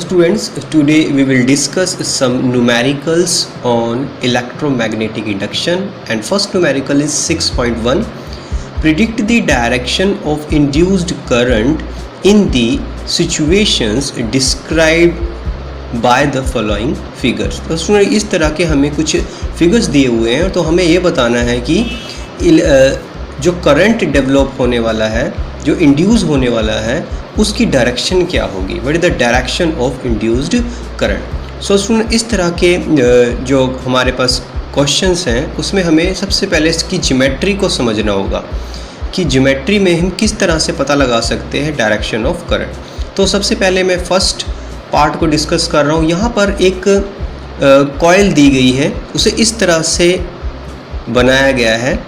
students, today we will discuss some numericals on electromagnetic induction, and first numerical is 6.1. Predict the direction of induced current in the situations described by the following figures. तो student इस तरह के हमें कुछ figures दिए हुए हैं, तो हमें ये बताना है कि जो करंट डेवलप होने वाला है, जो इंड्यूस होने वाला है, उसकी डायरेक्शन क्या होगी. What is the direction of induced current. So student इस तरह के जो हमारे पास क्वेश्चंस हैं उसमें हमें सबसे पहले इसकी ज्योमेट्री को समझना होगा कि ज्योमेट्री में हम किस तरह से पता लगा सकते हैं डायरेक्शन ऑफ करंट. तो सबसे पहले मैं फर्स्ट पार्ट को डिस्कस कर रहा हूँ. यहाँ पर एक कॉइल दी गई है, उसे इस तरह से बनाया गया है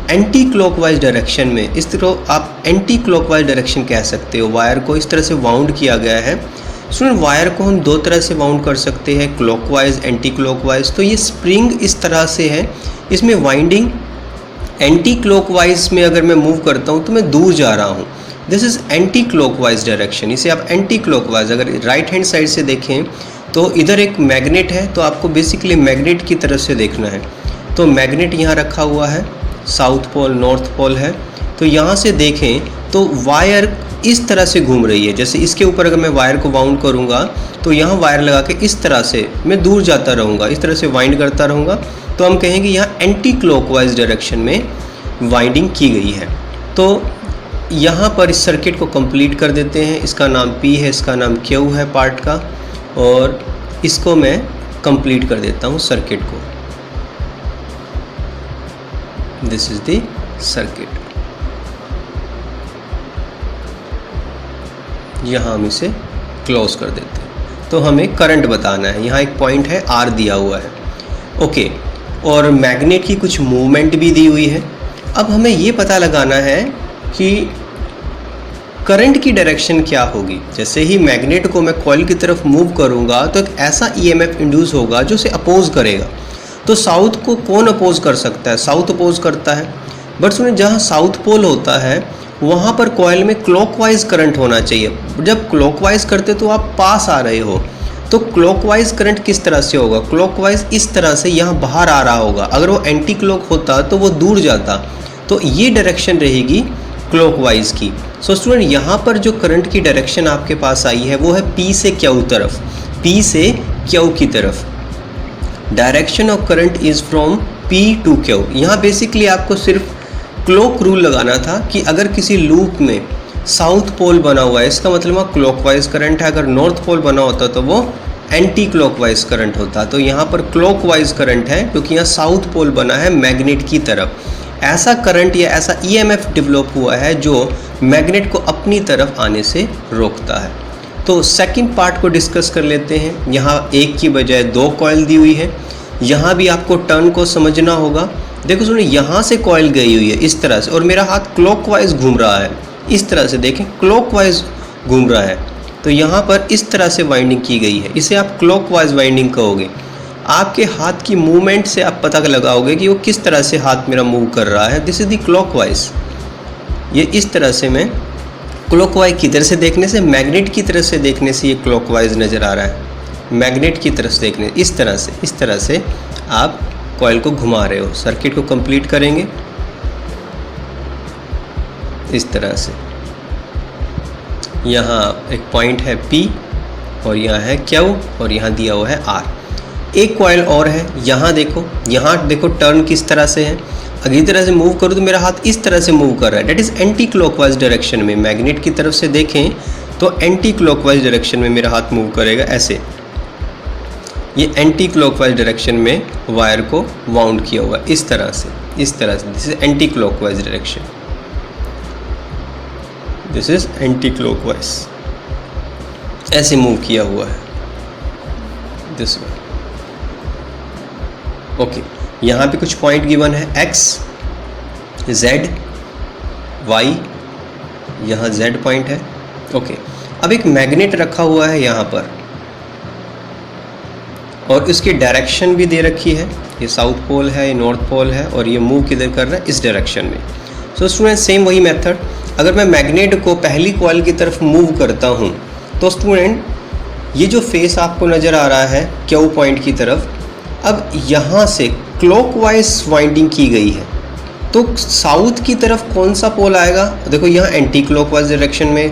एंटी क्लॉकवाइज डायरेक्शन में. इस तरह आप एंटी क्लॉकवाइज डायरेक्शन कह सकते हो. वायर को इस तरह से वाउंड किया गया है. स्टूडेंट वायर को हम दो तरह से वाउंड कर सकते हैं, क्लॉकवाइज, एंटी क्लॉकवाइज. तो ये स्प्रिंग इस तरह से है, इसमें वाइंडिंग एंटी क्लॉकवाइज में अगर मैं मूव करता हूँ तो मैं दूर जा रहा हूँ. This is anti clockwise direction. इसे आप एंटी क्लॉकवाइज, अगर राइट हैंड साइड से देखें तो इधर एक मैग्नेट है, तो आपको बेसिकली मैग्नेट की तरफ से देखना है. तो मैग्नेट यहाँ रखा हुआ है, साउथ पोल नॉर्थ पोल है. तो यहाँ से देखें तो वायर इस तरह से घूम रही है. जैसे इसके ऊपर अगर मैं वायर को वाउंड करूँगा तो यहाँ वायर लगा के इस तरह से मैं दूर जाता रहूँगा, इस तरह से वाइंड करता रहूँगा. तो हम कहेंगे यहाँ एंटी क्लॉकवाइज डायरेक्शन में वाइंडिंग की गई है. तो यहाँ पर इस सर्किट को कंप्लीट कर देते हैं. इसका नाम P है, इसका नाम Q है पार्ट का, और इसको मैं कंप्लीट कर देता हूँ सर्किट को. This is the circuit. यहाँ हम इसे क्लोज कर देते हैं. तो हमें करंट बताना है. यहाँ एक पॉइंट है R दिया हुआ है. ओके. और मैग्नेट की कुछ मूवमेंट भी दी हुई है. अब हमें ये पता लगाना है कि करंट की डायरेक्शन क्या होगी. जैसे ही मैग्नेट को मैं कॉइल की तरफ मूव करूँगा तो एक ऐसा EMF इंड्यूस होगा जो उसे अपोज करेगा. तो साउथ को कौन अपोज कर सकता है? साउथ अपोज करता है. बट सुनिए, जहाँ साउथ पोल होता है वहाँ पर कॉइल में क्लॉकवाइज करंट होना चाहिए. जब क्लॉकवाइज करते तो आप पास आ रहे हो, तो क्लॉकवाइज करंट किस तरह से होगा? क्लॉकवाइज इस तरह से यहाँ बाहर आ रहा होगा. अगर वो एंटी क्लॉक होता तो वो दूर जाता. तो ये डायरेक्शन रहेगी क्लॉकवाइज की. सो स्टूडेंट, यहाँ पर जो करंट की डायरेक्शन आपके पास आई है वो है P से Q तरफ. P से Q की तरफ. Direction of current is from P to Q. यहाँ बेसिकली आपको सिर्फ क्लॉक रूल लगाना था कि अगर किसी लूप में साउथ पोल बना हुआ है, इसका मतलब वहाँ क्लॉकवाइज करंट है. अगर नॉर्थ पोल बना होता तो वो एंटी क्लॉकवाइज करंट होता. तो यहाँ पर क्लॉकवाइज करंट है क्योंकि यहाँ साउथ पोल बना है मैग्नेट की तरफ. ऐसा करंट या ऐसा EMF डेवलप हुआ है जो मैग्नेट को अपनी तरफ आने से रोकता है. तो सेकंड पार्ट को डिस्कस कर लेते हैं. यहाँ एक की बजाय दो कॉइल दी हुई है. यहाँ भी आपको टर्न को समझना होगा. देखो सुनिए, यहाँ से कॉइल गई हुई है इस तरह से, और मेरा हाथ क्लॉकवाइज घूम रहा है. इस तरह से देखें, क्लॉकवाइज घूम रहा है. तो यहाँ पर इस तरह से वाइंडिंग की गई है. इसे आप क्लॉकवाइज वाइंडिंग कहोगे. आपके हाथ की मूवमेंट से आप पता लगाओगे कि वो किस तरह से हाथ मेरा मूव कर रहा है. This is the clockwise. ये इस तरह से मैं क्लॉकवाइज की तरफ से देखने से, मैग्नेट की तरफ से देखने से ये क्लॉकवाइज नज़र आ रहा है. मैग्नेट की तरफ से देखने इस तरह से आप कॉइल को घुमा रहे हो. सर्किट को कंप्लीट करेंगे इस तरह से. यहाँ एक पॉइंट है P और यहाँ है Q और यहाँ दिया हुआ है R. एक कॉइल और है. यहाँ देखो टर्न किस तरह से है. अगली तरह से मूव करूँ तो मेरा हाथ इस तरह से मूव कर रहा है. That is anti clockwise direction में. मैग्नेट की तरफ से देखें तो एंटी क्लॉकवाइज डायरेक्शन में मेरा हाथ मूव करेगा ऐसे. ये एंटी क्लॉकवाइज डायरेक्शन में वायर को वाउंड किया हुआ है इस तरह से. This is anti clockwise direction. This is anti clockwise. ऐसे मूव किया हुआ है दिस वे. ओके. यहाँ पे कुछ पॉइंट गिवन है X, Z, Y. यहाँ Z पॉइंट है. ओके. अब एक मैग्नेट रखा हुआ है यहाँ पर, और इसकी डायरेक्शन भी दे रखी है. ये साउथ पोल है, ये नॉर्थ पोल है, और ये मूव किधर कर रहा है? इस डायरेक्शन में. सो स्टूडेंट, सेम वही मेथड. अगर मैं मैग्नेट को पहली कॉइल की तरफ मूव करता हूँ तो स्टूडेंट ये जो फेस आपको नज़र आ रहा है क्यू पॉइंट की तरफ, अब यहाँ से क्लॉकवाइज वाइंडिंग की गई है, तो साउथ की तरफ कौन सा पोल आएगा? देखो यहाँ एंटी क्लॉकवाइज डायरेक्शन में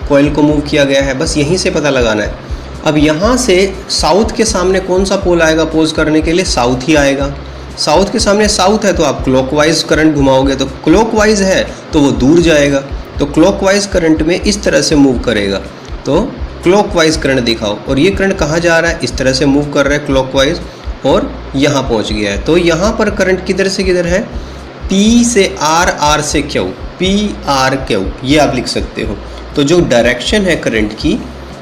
कॉइल को मूव किया गया है, बस यहीं से पता लगाना है। अब यहाँ से साउथ के सामने कौन सा पोल आएगा अपोज करने के लिए? साउथ ही आएगा। साउथ के सामने साउथ है तो आप क्लॉकवाइज करंट घुमाओगे, तो क्लॉकवाइज है तो वो दूर जाएगा, तो क्लॉकवाइज करंट में इस तरह से मूव करेगा, तो क्लॉकवाइज करंट दिखाओ। और ये करंट कहाँ जा रहा है? इस तरह से मूव कर रहा है क्लॉकवाइज और यहाँ पहुँच गया है। तो यहाँ पर करंट किधर से किधर है? P से R, R से Q, PRQ, ये आप लिख सकते हो। तो जो डायरेक्शन है करंट की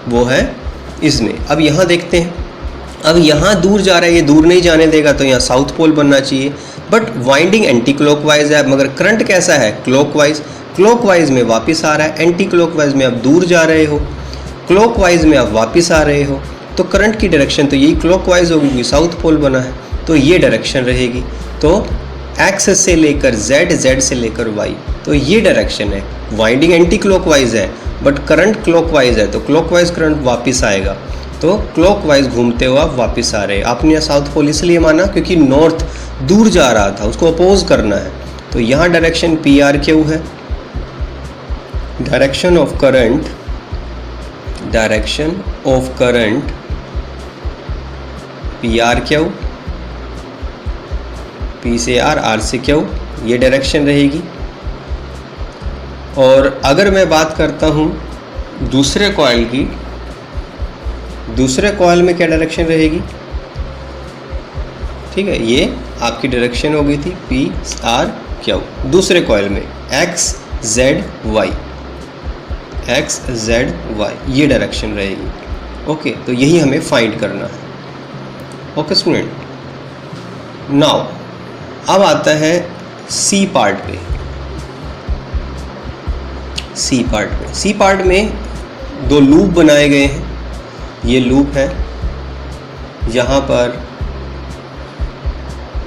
वो है इसमें। अब यहाँ देखते हैं, अब यहाँ दूर जा रहा है, ये दूर नहीं जाने देगा, तो यहाँ साउथ पोल बनना चाहिए, बट वाइंडिंग एंटी क्लॉकवाइज है, मगर करंट कैसा है? क्लॉकवाइज। क्लॉकवाइज में वापस आ रहा है, एंटी क्लॉकवाइज में आप दूर जा रहे हो, क्लॉकवाइज में आप वापस आ रहे हो, तो करंट की डायरेक्शन तो यही क्लॉकवाइज होगी क्योंकि साउथ पोल बना है, तो ये डायरेक्शन रहेगी। तो एक्स से लेकर जेड, जेड से लेकर वाई, तो ये डायरेक्शन है। वाइंडिंग एंटी क्लॉकवाइज है बट करंट क्लॉकवाइज है, तो क्लॉकवाइज करंट वापस आएगा, तो क्लॉकवाइज घूमते हुए आप वापस आ रहे हैं। आपने साउथ पोल इसलिए माना क्योंकि नॉर्थ दूर जा रहा था, उसको अपोज करना है, तो यहाँ डायरेक्शन PRQ है। Direction of current, direction of current PRQ, P से R, R से Q, ये डायरेक्शन रहेगी। और अगर मैं बात करता हूँ दूसरे कॉइल की, दूसरे कॉइल में क्या डायरेक्शन रहेगी? ठीक है, ये आपकी डायरेक्शन हो गई थी PRQ। दूसरे कॉइल में X Z Y, X Z Y, ये डायरेक्शन रहेगी। ओके, तो यही हमें फाइंड करना है। ओके स्टूडेंट, नाउ अब आता है सी पार्ट पे। सी पार्ट पे, सी पार्ट में दो लूप बनाए गए हैं। ये लूप है, यहाँ पर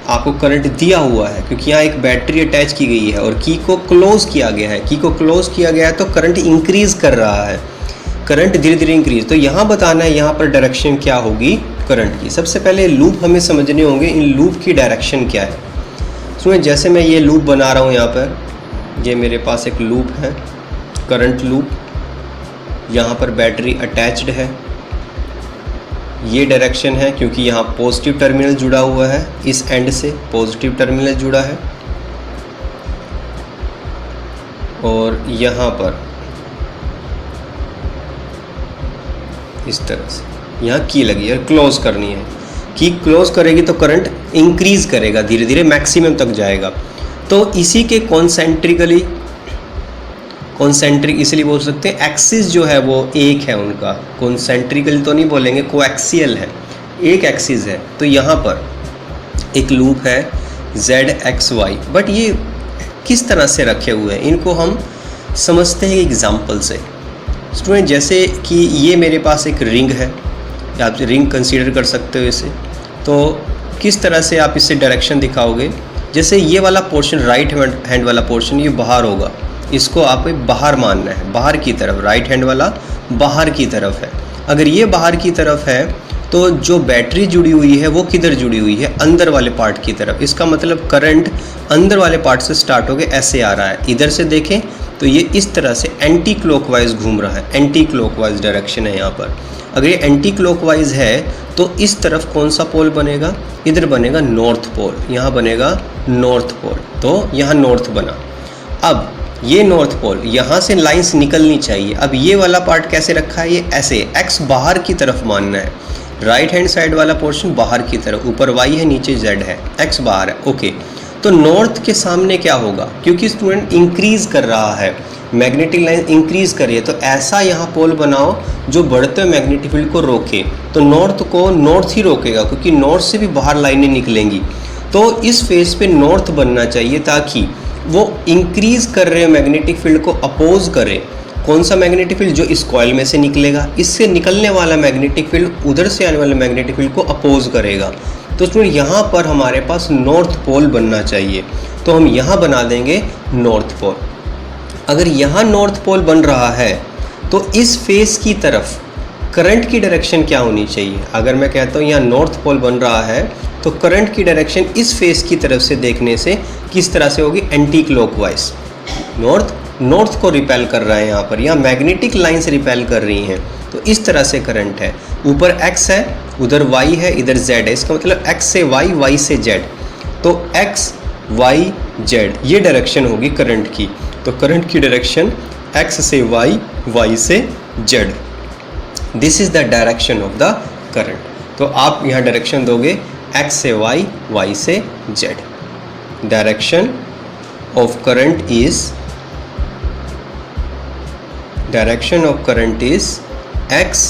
आपको करंट दिया हुआ है क्योंकि यहाँ एक बैटरी अटैच की गई है और की को क्लोज किया गया है। की को क्लोज किया गया है तो करंट इंक्रीज कर रहा है, करंट धीरे धीरे इंक्रीज। तो यहाँ बताना है यहाँ पर डायरेक्शन क्या होगी करंट की। सबसे पहले लूप हमें समझने होंगे, इन लूप की डायरेक्शन क्या है। सुनिए, जैसे मैं ये लूप बना रहा हूँ, यहाँ पर ये मेरे पास एक लूप है, करंट लूप, यहाँ पर बैटरी अटैच्ड है, ये डायरेक्शन है क्योंकि यहाँ पॉजिटिव टर्मिनल जुड़ा हुआ है, इस एंड से पॉजिटिव टर्मिनल जुड़ा है, और यहाँ पर इस तरह से यहाँ की लगी है, क्लोज करनी है। की क्लोज करेगी तो करंट इंक्रीज करेगा, धीरे धीरे मैक्सिमम तक जाएगा। तो इसी के कॉन्सेंट्रिकली, कॉन्सेंट्रिक इसलिए बोल सकते हैं, एक्सिस जो है वो एक है उनका, कॉन्सेंट्रिकली तो नहीं बोलेंगे, कोएक्सियल है, एक एक्सिस है। तो यहाँ पर एक लूप है ZXY, बट ये किस तरह से रखे हुए हैं इनको हम समझते हैं एग्जाम्पल से। स्टूडेंट, जैसे कि ये मेरे पास एक रिंग है, आप रिंग कंसीडर कर सकते हो इसे, तो किस तरह से आप इससे डायरेक्शन दिखाओगे? जैसे ये वाला पोर्शन, राइट हैंड वाला पोर्शन, ये बाहर होगा, इसको आप बाहर मानना है, बाहर की तरफ, राइट हैंड वाला बाहर की तरफ है। अगर ये बाहर की तरफ है तो जो बैटरी जुड़ी हुई है वो किधर जुड़ी हुई है? अंदर वाले पार्ट की तरफ। इसका मतलब करंट अंदर वाले पार्ट से स्टार्ट होकर ऐसे आ रहा है। इधर से देखें तो ये इस तरह से एंटी क्लॉकवाइज घूम रहा है, एंटी क्लॉकवाइज डायरेक्शन है यहाँ पर। अगर ये एंटी क्लॉकवाइज है तो इस तरफ कौन सा पोल बनेगा? इधर बनेगा नॉर्थ पोल, यहाँ बनेगा नॉर्थ पोल, तो यहाँ नॉर्थ बना। अब ये नॉर्थ पोल, यहाँ से लाइंस निकलनी चाहिए। अब ये वाला पार्ट कैसे रखा है? ये ऐसे, एक्स बाहर की तरफ मानना है, राइट हैंड साइड वाला पोर्शन बाहर की तरफ, ऊपर वाई है, नीचे जेड है, एक्स बाहर है। ओके, तो नॉर्थ के सामने क्या होगा? क्योंकि स्टूडेंट इंक्रीज कर रहा है, मैग्नेटिक लाइन इंक्रीज करिए, तो ऐसा यहाँ पोल बनाओ जो बढ़ते हुए मैग्नेटिक फील्ड को रोके। तो नॉर्थ को नॉर्थ ही रोकेगा क्योंकि नॉर्थ से भी बाहर लाइनें निकलेंगी। तो इस फेस पे नॉर्थ बनना चाहिए ताकि वो इंक्रीज कर रहे मैग्नेटिक फील्ड को अपोज करे। कौन सा मैग्नेटिक फील्ड? जो इस कॉइल में से निकलेगा, इससे निकलने वाला मैग्नेटिक फील्ड उधर से आने वाले मैग्नेटिक फील्ड को अपोज करेगा। तो स्टूडेंट, यहाँ पर हमारे पास नॉर्थ पोल बनना चाहिए, तो हम यहाँ बना देंगे नॉर्थ पोल। अगर यहाँ नॉर्थ पोल बन रहा है तो इस फेस की तरफ करंट की डायरेक्शन क्या होनी चाहिए? अगर मैं कहता हूँ यहाँ नॉर्थ पोल बन रहा है तो करंट की डायरेक्शन इस फेस की तरफ से देखने से किस तरह से होगी? Anti clockwise. नॉर्थ को रिपेल कर रहा है, यहाँ मैग्नेटिक लाइंस रिपेल कर रही हैं, तो इस तरह से करंट है। ऊपर x है, उधर y है, इधर z है, इसका मतलब x से y, y से z, तो x y z ये डायरेक्शन होगी करंट की। तो करंट की डायरेक्शन x से y, y से z, this is the direction of the current. तो आप यहाँ डायरेक्शन दोगे x से y, y से z। Direction of current is x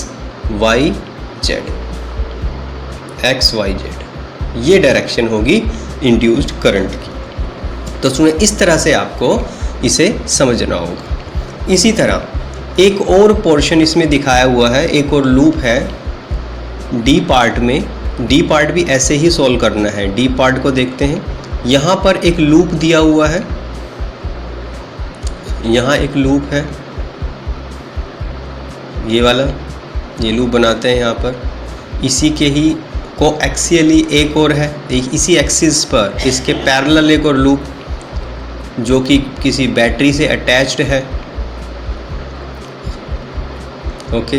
y z, x y z ये डायरेक्शन होगी इंड्यूस्ड करंट की। तो सुनिए, इस तरह से आपको इसे समझना होगा। इसी तरह एक और पोर्शन इसमें दिखाया हुआ है, एक और लूप है डी पार्ट में। डी पार्ट भी ऐसे ही सॉल्व करना है। डी पार्ट को देखते हैं, यहाँ पर एक लूप दिया हुआ है, यहाँ एक लूप है, ये वाला, ये लूप बनाते हैं यहाँ पर। इसी के ही को एक्सियली एक और है, इसी एक्सिस पर इसके पैरेलल एक और लूप जो कि किसी बैटरी से अटैच्ड है। ओके,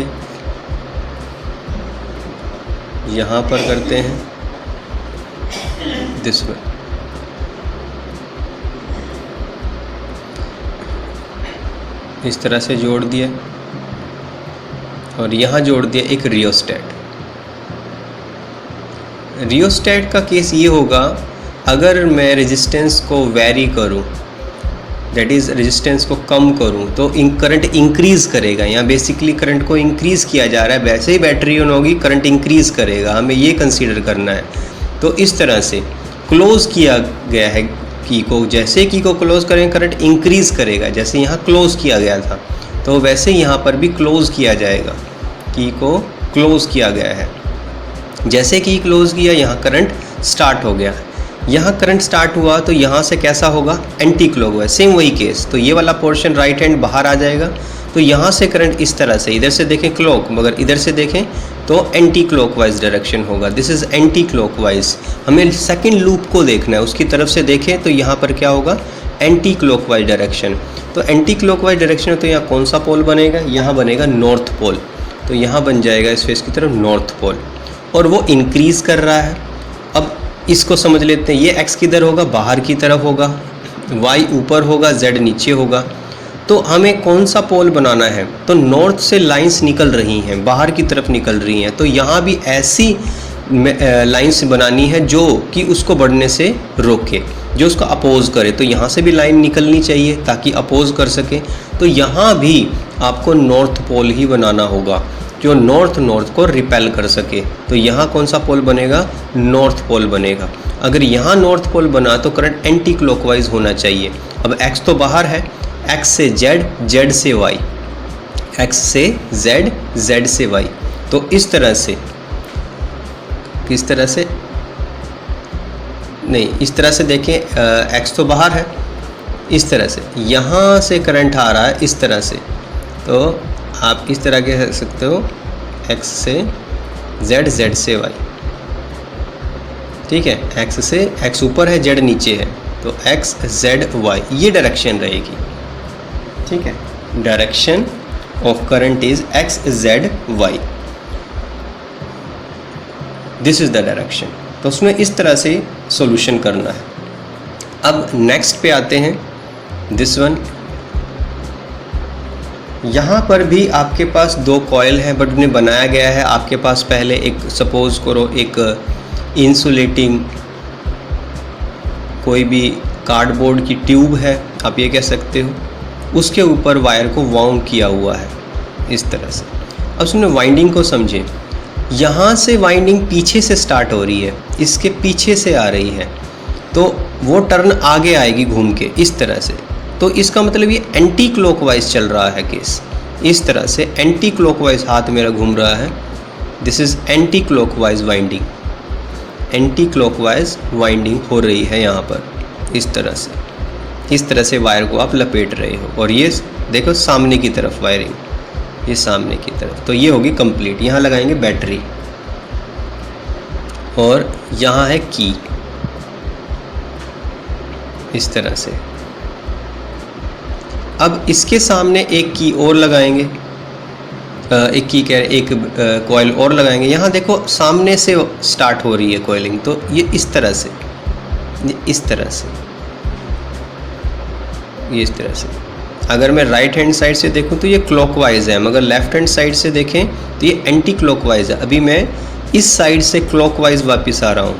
यहाँ पर करते हैं दिस वे। इस तरह से जोड़ दिया और यहाँ जोड़ दिया एक रियोस्टेट। रियोस्टेट का केस ये होगा, अगर मैं रेजिस्टेंस को वेरी करूँ, दैट इज़ रेजिस्टेंस को कम करूँ, तो करंट इंक्रीज़ करेगा। यहाँ बेसिकली करंट को इंक्रीज़ किया जा रहा है, वैसे ही बैटरी ऑन होगी, करंट इंक्रीज़ करेगा, हमें ये कंसीडर करना है। तो इस तरह से क्लोज़ किया गया है की को, जैसे की को क्लोज़ करेंगे करंट इंक्रीज़ करेगा। जैसे यहाँ क्लोज़ किया गया था तो वैसे यहाँ पर भी क्लोज़ किया जाएगा, की को क्लोज़ किया गया है। जैसे कि क्लोज़ किया, यहाँ करंट स्टार्ट हो गया। यहाँ करंट स्टार्ट हुआ तो यहाँ से कैसा होगा? एंटी क्लॉकवाइज, सेम वही केस। तो ये वाला पोर्शन राइट हैंड बाहर आ जाएगा, तो यहाँ से करंट इस तरह से, इधर से देखें क्लॉक, मगर इधर से देखें तो एंटी क्लॉकवाइज डायरेक्शन होगा। This is anti clockwise. हमें सेकेंड लूप को देखना है, उसकी तरफ से देखें तो यहाँ पर क्या होगा? Anti clockwise direction. तो एंटी क्लॉकवाइज डायरेक्शन, तो यहाँ कौन सा पोल बनेगा? यहाँ बनेगा नॉर्थ पोल। तो यहाँ बन जाएगा इस फेस की तरफ नॉर्थ पोल, और वो इंक्रीज़ कर रहा है। अब इसको समझ लेते हैं, ये x किधर होगा? बाहर की तरफ होगा, y ऊपर होगा, z नीचे होगा। तो हमें कौन सा पोल बनाना है? तो नॉर्थ से लाइंस निकल रही हैं, बाहर की तरफ निकल रही हैं, तो यहाँ भी ऐसी लाइंस बनानी है जो कि उसको बढ़ने से रोके, जो उसको अपोज करे। तो यहाँ से भी लाइन निकलनी चाहिए ताकि अपोज कर सके। तो यहाँ भी आपको नॉर्थ पोल ही बनाना होगा जो नॉर्थ को रिपेल कर सके। तो यहाँ कौन सा पोल बनेगा? नॉर्थ पोल बनेगा। अगर यहाँ नॉर्थ पोल बना तो करंट एंटी क्लॉकवाइज होना चाहिए। अब x तो बाहर है, x से z, z से y, x से z, z से y। तो इस तरह से, किस तरह से? नहीं, इस तरह से देखें, x तो बाहर है, इस तरह से यहाँ से करंट आ रहा है, इस तरह से। तो आप इस तरह कह सकते हो, x से z, z से y, ठीक है। x से, x ऊपर है, z नीचे है, तो x z y ये डायरेक्शन रहेगी, ठीक है। Direction of current is x z y, this is the direction. तो उसमें इस तरह से सॉल्यूशन करना है। अब नेक्स्ट पे आते हैं, दिस वन। यहाँ पर भी आपके पास दो कॉयल हैं, बट उन्हें बनाया गया है। आपके पास पहले एक, सपोज करो एक इंसुलेटिंग कोई भी कार्डबोर्ड की ट्यूब है, आप ये कह सकते हो, उसके ऊपर वायर को वाउंड किया हुआ है इस तरह से। अब सुनो, वाइंडिंग को समझें। यहाँ से वाइंडिंग पीछे से स्टार्ट हो रही है, इसके पीछे से आ रही है, तो वो टर्न आगे आएगी घूम के इस तरह से। तो इसका मतलब ये एंटी क्लॉकवाइज चल रहा है केस, इस तरह से एंटी क्लॉकवाइज हाथ मेरा घूम रहा है। This is anti clockwise winding, anti clockwise winding हो रही है यहाँ पर इस तरह से वायर को आप लपेट रहे हो। और ये देखो सामने की तरफ वायरिंग, ये सामने की तरफ, तो ये होगी कंप्लीट। यहाँ लगाएंगे बैटरी और यहाँ है की, इस तरह से। अब इसके सामने एक की और लगाएंगे, एक कॉइल और लगाएंगे। यहाँ देखो सामने से स्टार्ट हो रही है कॉइलिंग, तो ये इस तरह से, ये इस तरह से, ये इस तरह से। अगर मैं राइट हैंड साइड से देखूं तो ये क्लॉकवाइज है, मगर लेफ्ट हैंड साइड से देखें तो ये एंटी क्लॉकवाइज है। अभी मैं इस साइड से क्लॉकवाइज वापस आ रहा हूँ,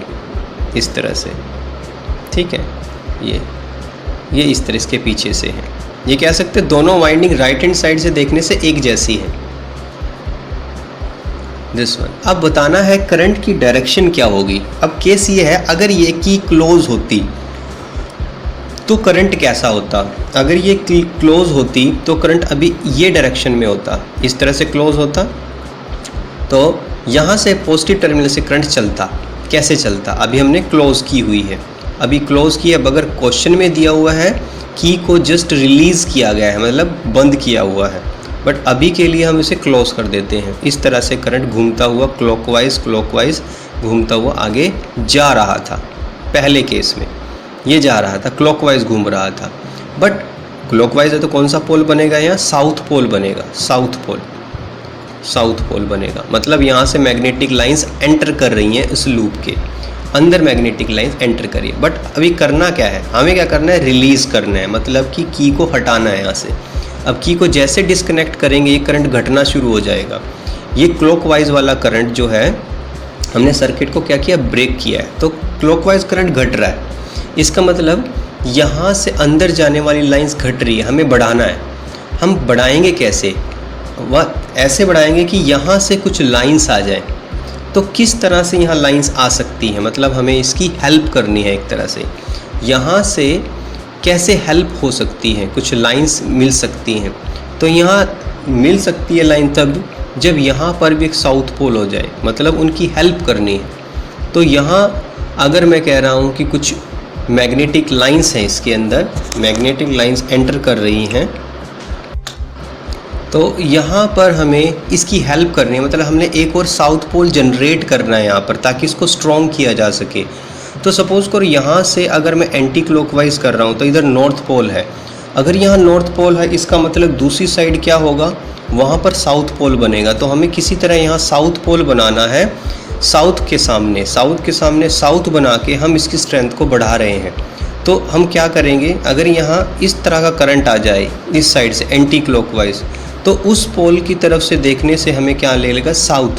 इस तरह से, ठीक है। ये इस तरह इसके पीछे से है। ये कह सकते हैं दोनों वाइंडिंग राइट हैंड साइड से देखने से एक जैसी है, दिस वन। अब बताना है करंट की डायरेक्शन क्या होगी। अब केस ये है, अगर ये की क्लोज होती तो करंट कैसा होता। अगर ये की क्लोज होती तो करंट अभी ये डायरेक्शन में होता, इस तरह से क्लोज होता, तो यहाँ से पॉजिटिव टर्मिनल से करंट चलता। कैसे चलता, अभी हमने क्लोज की हुई है, अभी क्लोज की है। अगर क्वेश्चन में दिया हुआ है की को जस्ट रिलीज़ किया गया है, मतलब बंद किया हुआ है, बट अभी के लिए हम इसे क्लोज कर देते हैं। इस तरह से करंट घूमता हुआ क्लॉकवाइज घूमता हुआ आगे जा रहा था। पहले केस में ये जा रहा था, क्लॉकवाइज घूम रहा था, बट क्लॉकवाइज है तो कौन सा पोल बनेगा, यहाँ साउथ पोल बनेगा, साउथ पोल बनेगा। मतलब यहाँ से मैग्नेटिक लाइंस एंटर कर रही हैं, इस लूप के अंदर मैग्नेटिक लाइंस एंटर करिए। बट अभी करना क्या है, हमें क्या करना है, रिलीज़ करना है, मतलब कि की को हटाना है यहाँ से। अब की को जैसे डिस्कनेक्ट करेंगे ये करंट घटना शुरू हो जाएगा। ये क्लॉकवाइज वाला करंट जो है, हमने सर्किट को क्या किया, ब्रेक किया है, तो क्लॉकवाइज करंट घट रहा है। इसका मतलब यहाँ से अंदर जाने वाली लाइंस घट रही है, हमें बढ़ाना है। हम बढ़ाएंगे कैसे, वह ऐसे बढ़ाएंगे कि यहाँ से कुछ लाइंस आ जाए। तो किस तरह से यहाँ लाइंस आ सकती हैं, मतलब हमें इसकी हेल्प करनी है एक तरह से। यहाँ से कैसे हेल्प हो सकती है, कुछ लाइंस मिल सकती हैं। तो यहाँ मिल सकती है लाइन तब जब यहाँ पर भी एक साउथ पोल हो जाए, मतलब उनकी हेल्प करनी है। तो यहाँ अगर मैं कह रहा हूँ कि कुछ मैग्नेटिक लाइंस हैं, इसके अंदर मैग्नेटिक लाइंस एंटर कर रही हैं, तो यहाँ पर हमें इसकी हेल्प करनी है, मतलब हमने एक और साउथ पोल जनरेट करना है यहाँ पर, ताकि इसको स्ट्रॉन्ग किया जा सके। तो सपोज़ करो यहाँ से अगर मैं एंटी क्लॉकवाइज कर रहा हूँ तो इधर नॉर्थ पोल है। अगर यहाँ नॉर्थ पोल है, इसका मतलब दूसरी साइड क्या होगा, वहाँ पर साउथ पोल बनेगा। तो हमें किसी तरह यहाँ साउथ पोल बनाना है, साउथ के सामने साउथ बना के हम इसकी स्ट्रेंथ को बढ़ा रहे हैं। तो हम क्या करेंगे, अगर यहाँ इस तरह का करंट आ जाए इस साइड से एंटी क्लॉकवाइज, तो उस पोल की तरफ से देखने से हमें क्या ले लेगा, साउथ,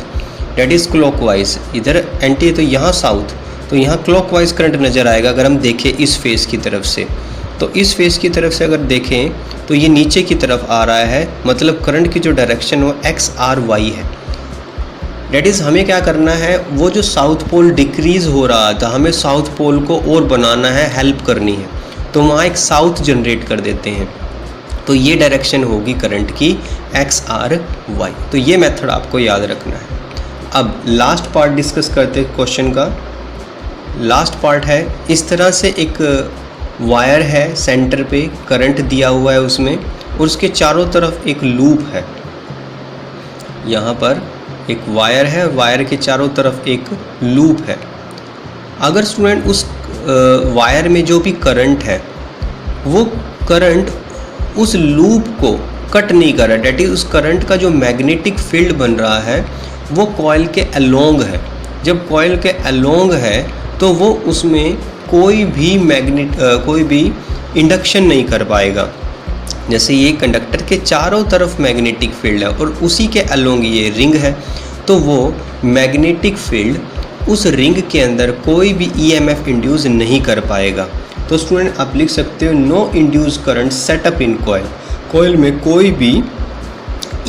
डेट इज़ क्लॉकवाइज। इधर एंटी तो यहाँ साउथ, तो यहाँ क्लॉकवाइज करंट नज़र आएगा। अगर हम देखें इस फेस की तरफ से, तो इस फेस की तरफ से अगर देखें तो ये नीचे की तरफ आ रहा है, मतलब करंट की जो डायरेक्शन वो XRY है। डेट इज़ हमें क्या करना है, वो जो साउथ पोल डिक्रीज़ हो रहा था, हमें साउथ पोल को और बनाना है, हेल्प करनी है। तो वहाँ एक साउथ जनरेट कर देते हैं, तो ये डायरेक्शन होगी करंट की XRY। तो ये मेथड आपको याद रखना है। अब लास्ट पार्ट डिस्कस करते हैं क्वेश्चन का। लास्ट पार्ट है, इस तरह से एक वायर है, सेंटर पे करंट दिया हुआ है उसमें, और उसके चारों तरफ एक लूप है। यहाँ पर एक वायर है, वायर के चारों तरफ एक लूप है। अगर स्टूडेंट उस वायर में जो भी करंट है, वो करंट उस लूप को कट नहीं कर रहा, डेट इज उस करंट का जो मैग्नेटिक फील्ड बन रहा है वो कॉइल के अलोंग है। जब कॉइल के अलोंग है तो वो उसमें कोई भी इंडक्शन नहीं कर पाएगा। जैसे ये कंडक्टर के चारों तरफ मैग्नेटिक फील्ड है और उसी के अलोंग ये रिंग है, तो वो मैग्नेटिक फील्ड उस रिंग के अंदर कोई भी EMF इंड्यूस नहीं कर पाएगा। तो स्टूडेंट आप लिख सकते हो, no induce current setup in coil. Coil में कोई भी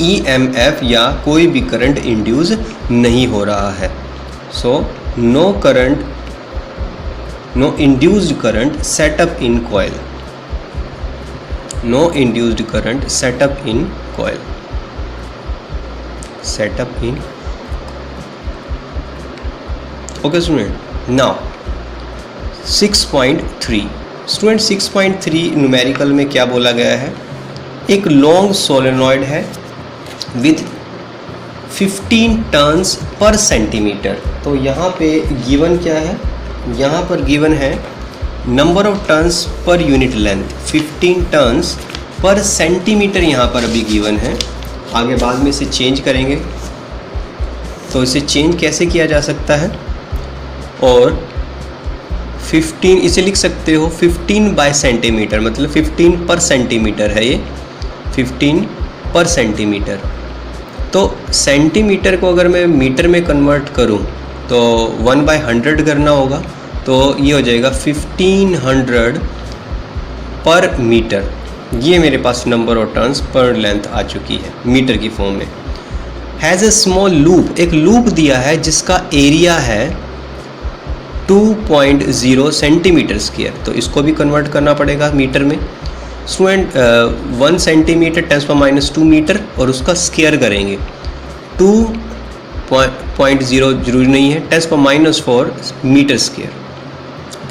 EMF या कोई भी करंट इंड्यूस नहीं हो रहा है। So no induced current setup in coil, no induced current setup in coil, setup in. Okay student, now 6.3 student 6.3 numerical में क्या बोला गया है, एक लॉन्ग सोलेनॉइड है विथ 15 टर्न्स पर सेंटीमीटर। तो यहाँ पे गिवन क्या है, यहाँ पर गिवन है number of turns per unit length, 15 turns per centimetre यहाँ पर अभी गिवन है। आगे बाद में इसे चेंज करेंगे, तो इसे चेंज कैसे किया जा सकता है, और 15 इसे लिख सकते हो 15 बाय सेंटीमीटर, मतलब 15 पर सेंटीमीटर है ये, 15 पर सेंटीमीटर। तो सेंटीमीटर को अगर मैं मीटर में कन्वर्ट करूं तो 1/100 करना होगा, तो ये हो जाएगा 1500 पर मीटर। ये मेरे पास number of turns per length आ चुकी है मीटर की फॉर्म में। हैज़ ए स्मॉल लूप, एक लूप दिया है जिसका एरिया है 2.0 सेंटीमीटर स्क्वायर, तो इसको भी कन्वर्ट करना पड़ेगा मीटर में। स्टूडेंट 1 सेंटीमीटर 10⁻² मीटर और उसका स्क्वायर करेंगे 2.0 जरूरी नहीं है, 10⁻4 मीटर स्क्वायर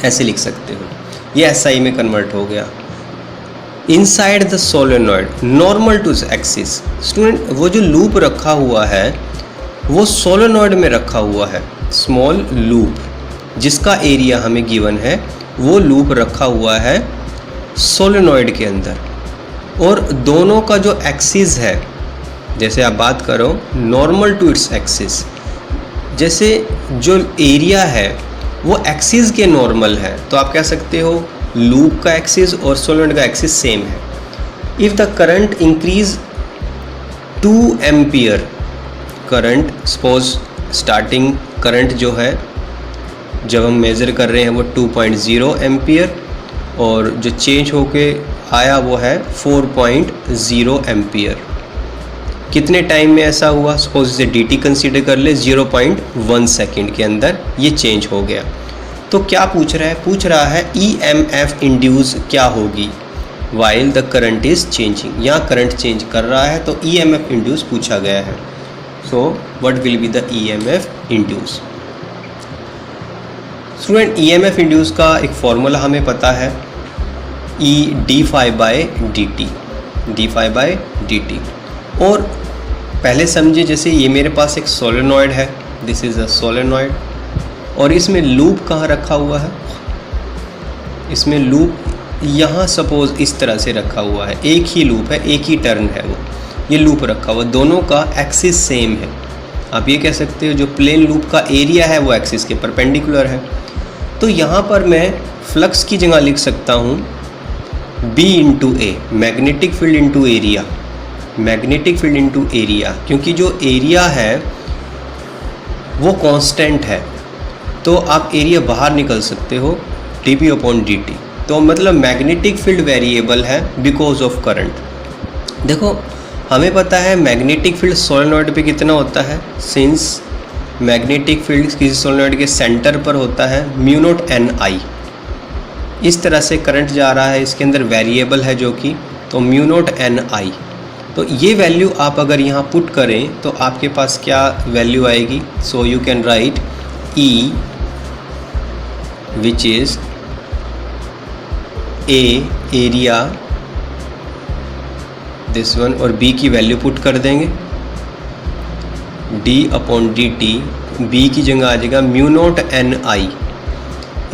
ऐसे लिख सकते हो। ये एसआई में कन्वर्ट हो गया। Inside the solenoid normal to axis, student वो जो लूप रखा हुआ है वो सोलेनॉइड में रखा हुआ है, स्मॉल लूप जिसका एरिया हमें गिवन है, वो लूप रखा हुआ है सोलेनॉइड के अंदर। और दोनों का जो एक्सिस है, जैसे आप बात करो नॉर्मल टू इट्स एक्सिस, जैसे जो एरिया है वो एक्सिस के नॉर्मल है, तो आप कह सकते हो लूप का एक्सिस और सोलेनॉइड का एक्सिस सेम है। If the current increase 2 ampere, current suppose starting current जो है जब हम मेज़र कर रहे हैं वो 2.0 एम्पियर, और जो चेंज होके आया वो है 4.0 एम्पियर। कितने टाइम में ऐसा हुआ, सपोज इसे dt कंसीडर कर ले, 0.1 सेकेंड के अंदर ये चेंज हो गया। तो क्या पूछ रहा है, पूछ रहा है EMF इंड्यूस क्या होगी while the current is changing. यहाँ करंट चेंज कर रहा है तो EMF इंड्यूस पूछा गया है। So what will be the EMF induce. Student EMF induce का एक फॉर्मूला हमें पता है, E d∅dt, d∅dt। और पहले समझे, जैसे ये मेरे पास एक सोलेनॉइड है, दिस इज़ अ सोलेनॉइड, और इसमें लूप कहाँ रखा हुआ है, इसमें लूप यहाँ सपोज इस तरह से रखा हुआ है, एक ही लूप है, एक ही टर्न है, वो ये लूप रखा हुआ, दोनों का एक्सिस सेम है। आप ये कह सकते हो जो प्लेन लूप का एरिया है वो एक्सिस के परपेंडिकुलर है। तो यहाँ पर मैं फ्लक्स की जगह लिख सकता हूँ B into A, magnetic field into area, magnetic field into area, क्योंकि जो एरिया है वो कांस्टेंट है, तो आप एरिया बाहर निकल सकते हो dp/dt। तो मतलब मैग्नेटिक फील्ड वेरिएबल है बिकॉज ऑफ करंट। देखो हमें पता है मैग्नेटिक फील्ड सोलेनॉइड पे कितना होता है, सिंस मैग्नेटिक फील्ड किसी सोलेनॉइड के सेंटर पर होता है μ0 Ni। इस तरह से करंट जा रहा है, इसके अंदर वेरिएबल है जो कि, तो μ0 Ni। तो ये वैल्यू आप अगर यहाँ पुट करें तो आपके पास क्या वैल्यू आएगी, सो you can write E which is A area this one, और B की वैल्यू पुट कर देंगे d/dt, B की जगह आ जाएगा μ0 Ni।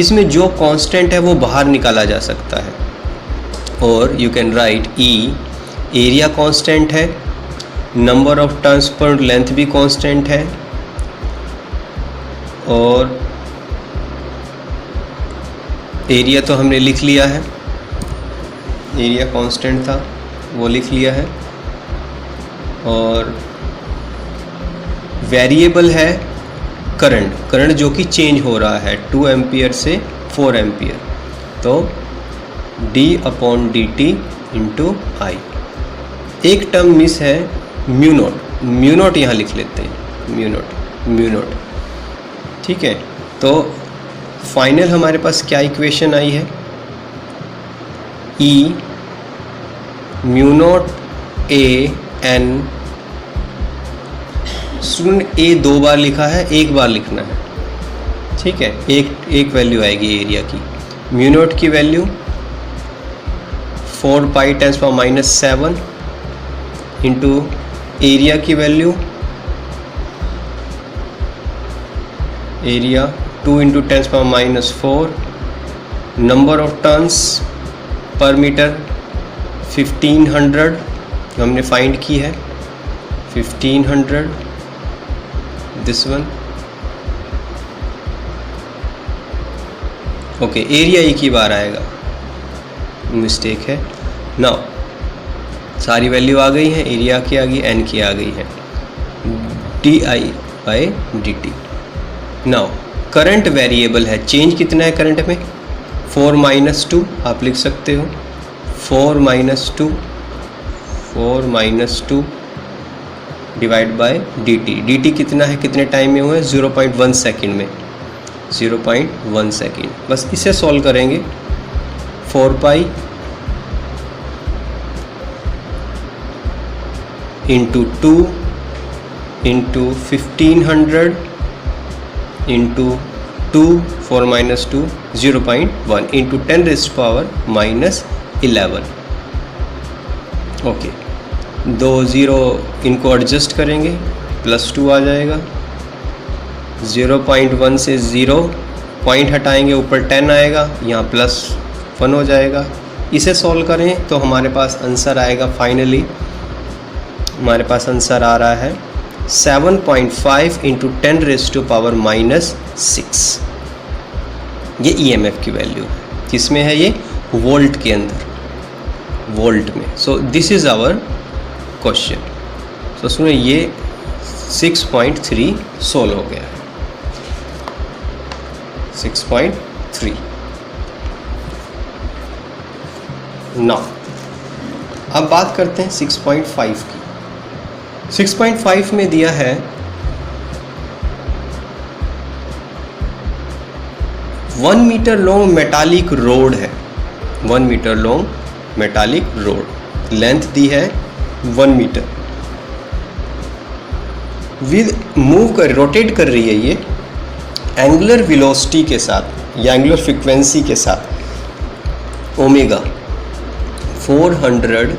इसमें जो कांस्टेंट है वो बाहर निकाला जा सकता है, और you can write E area constant है, number of turns per length भी कांस्टेंट है, और एरिया तो हमने लिख लिया है, एरिया कांस्टेंट था वो लिख लिया है, और वेरिएबल है करंट, करंट जो कि चेंज हो रहा है 2 एम्पियर से 4 एम्पियर, तो d/dt इंटू आई। एक टर्म मिस है μ0 यहाँ लिख लेते हैं, μ0, ठीक है। तो फाइनल हमारे पास क्या इक्वेशन आई है, E μ0 AN, स्टूडेंट A 2 बार लिखा है, एक बार लिखना है, ठीक है। एक वैल्यू आएगी एरिया की, μ0 की वैल्यू 4π10⁻⁷ इंटू एरिया की value, area 2 × 10⁻⁻⁴, number of turns per metre 1500 हमने फाइंड की है, 1500 दिस वन। ओके, एरिया एक ही बार आएगा, मिस्टेक है। नाउ सारी वैल्यू आ गई है, एरिया की आ गई, एन की आ गई है, di/dt। नाउ करंट वेरिएबल है, चेंज कितना है करंट में, 4 - 2 आप लिख सकते हो, 4 - 2 डिवाइड बाय dt कितना है, कितने टाइम में हुआ है, 0.1 सेकेंड में, 0.1 सेकेंड। बस इसे सॉल्व करेंगे, 4π × 2 × 1500 × 2, 4 - 2 0.1 × 10⁻11। ओके, 2 0 इनको एडजस्ट करेंगे, +2 आ जाएगा, 0.1 से 0 पॉइंट हटाएंगे, ऊपर 10 आएगा, यहाँ +1 हो जाएगा। इसे सॉल्व करें तो हमारे पास आंसर आएगा, फाइनली हमारे पास आंसर आ रहा है 7.5 × 10⁻⁻6। ये EMF की वैल्यू है, किसमें है ये, वोल्ट के अंदर, वोल्ट में। So this is our question. So सुनो, ये 6.3 सोल्व हो गया है, 6.3। नाउ अब बात करते हैं 6.5 की। 6.5 में दिया है 1 मीटर लॉन्ग मेटालिक रोड है, 1 metre long metallic rod, length दी है 1 मीटर, विद मूव कर, रोटेट कर रही है ये एंगुलर वेलोसिटी के साथ या एंगुलर फ्रीक्वेंसी के साथ, ओमेगा 400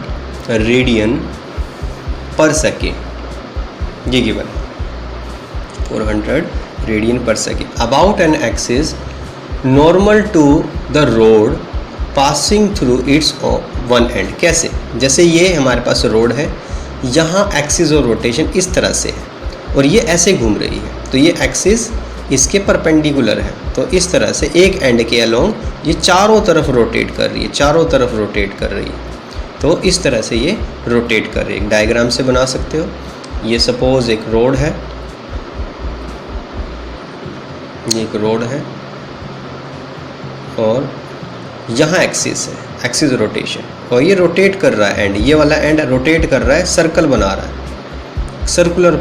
रेडियन पर सेकेंड, ये given 400 radian per second, about an axis normal to the rod passing through its one end. कैसे, जैसे ये हमारे पास रोड है, यहाँ एक्सिस और रोटेशन इस तरह से है और ये ऐसे घूम रही है, तो ये एक्सिस इसके परपेंडिकुलर है, तो इस तरह से एक एंड के अलोंग ये चारों तरफ रोटेट कर रही है, चारों तरफ रोटेट कर रही है, तो इस तरह से ये रोटेट कर रही है। एक डायग्राम से बना सकते हो, ये सपोज एक रोड है, ये एक रोड है और यहाँ एक्सिस है, एक्सिस रोटेशन, और ये रोटेट कर रहा है एंड, ये वाला एंड रोटेट कर रहा है, सर्कल बना रहा है, सर्कुलर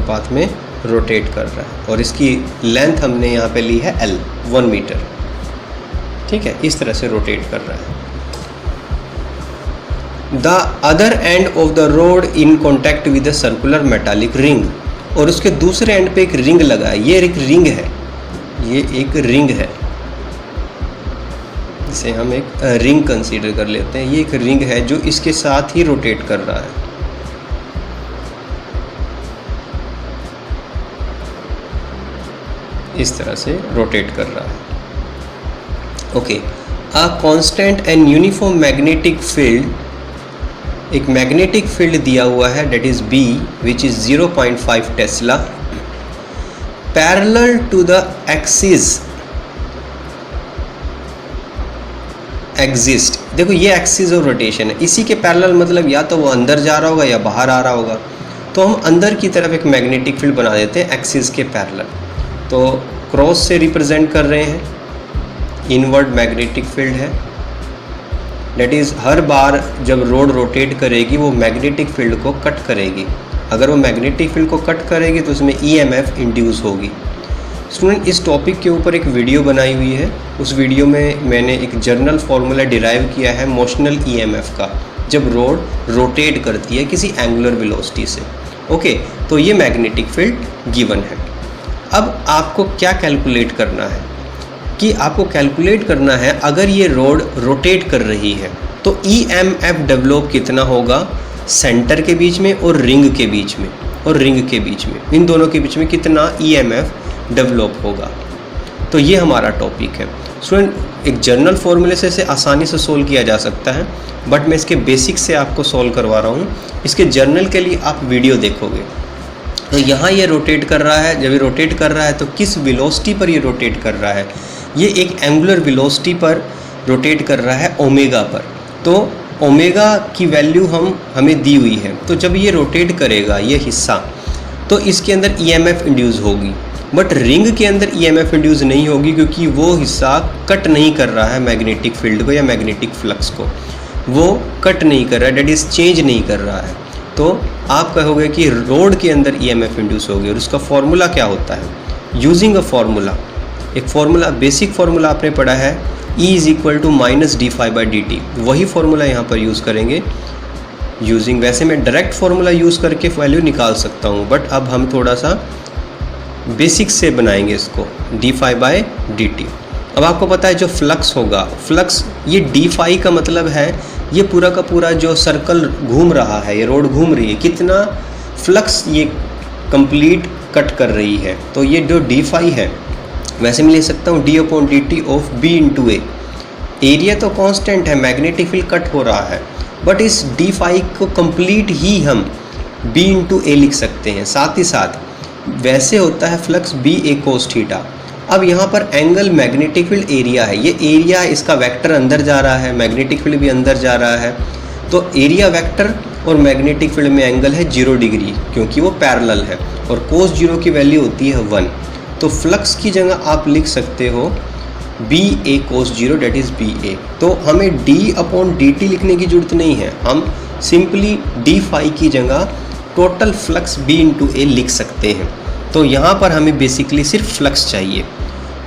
पाथ में रोटेट कर रहा है, और इसकी लेंथ हमने यहाँ पे ली है L, 1 मीटर, ठीक है, इस तरह से रोटेट कर रहा है। The other end of the road in contact with the circular metallic ring, और उसके दूसरे एंड पे एक रिंग लगा है, ये एक रिंग है, ये एक रिंग है, इसे हम एक रिंग कंसीडर कर लेते हैं, ये एक रिंग है जो इसके साथ ही रोटेट कर रहा है। इस तरह से रोटेट कर रहा है। Okay, a constant and uniform magnetic field, एक मैग्नेटिक फील्ड दिया हुआ है, that is B which is 0.5 tesla, parallel to the axis exist. देखो ये एक्सिस और रोटेशन है, इसी के पैरेलल, मतलब या तो वो अंदर जा रहा होगा या बाहर आ रहा होगा, तो हम अंदर की तरफ एक मैग्नेटिक फील्ड बना देते हैं एक्सिस के पैरेलल, तो क्रॉस से रिप्रेजेंट कर रहे हैं, इनवर्ड मैग्नेटिक फील्ड है, डेट इज़ हर बार जब रोड रोटेट करेगी वो मैग्नेटिक फील्ड को कट करेगी, अगर वो मैग्नेटिक फील्ड को कट करेगी तो उसमें EMF इंड्यूस होगी। स्टूडेंट, इस टॉपिक के ऊपर एक वीडियो बनाई हुई है, उस वीडियो में मैंने एक जर्नल फार्मूला डिराइव किया है मोशनल EMF का, जब रोड रोटेट करती है किसी एंगुलर वेलोसिटी से। ओके, तो ये मैग्नेटिक फील्ड गिवन है। अब आपको क्या कैलकुलेट करना है कि आपको कैलकुलेट करना है, अगर ये रोड रोटेट कर रही है तो EMF डेवलप कितना होगा सेंटर के बीच में और रिंग के बीच में, और रिंग के बीच में, इन दोनों के बीच में कितना EMF डेवलप होगा। तो ये हमारा टॉपिक है स्टूडेंट। एक जनरल फॉर्मूले से इसे आसानी से सोल्व किया जा सकता है, बट मैं इसके बेसिक से आपको सोल्व करवा रहा हूँ। इसके जर्नल के लिए आप वीडियो देखोगे। तो यहाँ ये रोटेट कर रहा है, जब ये रोटेट कर रहा है तो किस वेलोसिटी पर ये रोटेट कर रहा है, ये एक एंगुलर वेलोसिटी पर रोटेट कर रहा है, ओमेगा पर। तो ओमेगा की वैल्यू हमें दी हुई है। तो जब ये रोटेट करेगा ये हिस्सा, तो इसके अंदर EMF इंड्यूस होगी, बट रिंग के अंदर EMF इंड्यूस नहीं होगी, क्योंकि वो हिस्सा कट नहीं कर रहा है मैग्नेटिक फील्ड को या मैग्नेटिक फ्लक्स को, वो कट नहीं कर रहा है, डेट इज़ चेंज नहीं कर रहा है। तो आप कहोगे कि रोड के अंदर EMF इंड्यूस होगी, और उसका फॉर्मूला क्या होता है। यूजिंग अ फार्मूला, एक फार्मूला, बेसिक फार्मूला आपने पढ़ा है, E = -dφ/dt, वही फार्मूला यहाँ पर यूज़ करेंगे। यूजिंग, वैसे मैं डायरेक्ट फार्मूला यूज़ करके वैल्यू निकाल सकता हूँ, बट अब हम थोड़ा सा बेसिक से बनाएंगे इसको, dφ/dt। अब आपको पता है जो फ्लक्स होगा, फ्लक्स, ये dφ का मतलब है ये पूरा का पूरा जो सर्कल घूम रहा है, ये रोड घूम रही है, कितना फ्लक्स ये कंप्लीट कट कर रही है। तो ये जो dφ है, वैसे मैं ले सकता हूँ d/dt of B × A। Area तो कांस्टेंट है, मैग्नेटिक फील्ड कट हो रहा है, बट इस dφ को कंप्लीट ही हम B × A लिख सकते हैं। साथ ही साथ वैसे होता है फ्लक्स BA cos θ। अब यहाँ पर एंगल मैग्नेटिक फील्ड एरिया है, ये एरिया है, इसका वेक्टर अंदर जा रहा है, मैग्नेटिक फील्ड भी अंदर जा रहा है। तो एरिया वेक्टर और मैग्नेटिक फील्ड में एंगल है 0 डिग्री, क्योंकि वो पैरेलल है, और cos 0 की वैल्यू होती है 1। तो फ्लक्स की जगह आप लिख सकते हो BA cos 0, that is BA। तो हमें d/dt लिखने की जरूरत नहीं है, हम सिंपली dφ की जगह टोटल फ्लक्स B × A लिख सकते हैं। तो यहाँ पर हमें बेसिकली सिर्फ फ्लक्स चाहिए,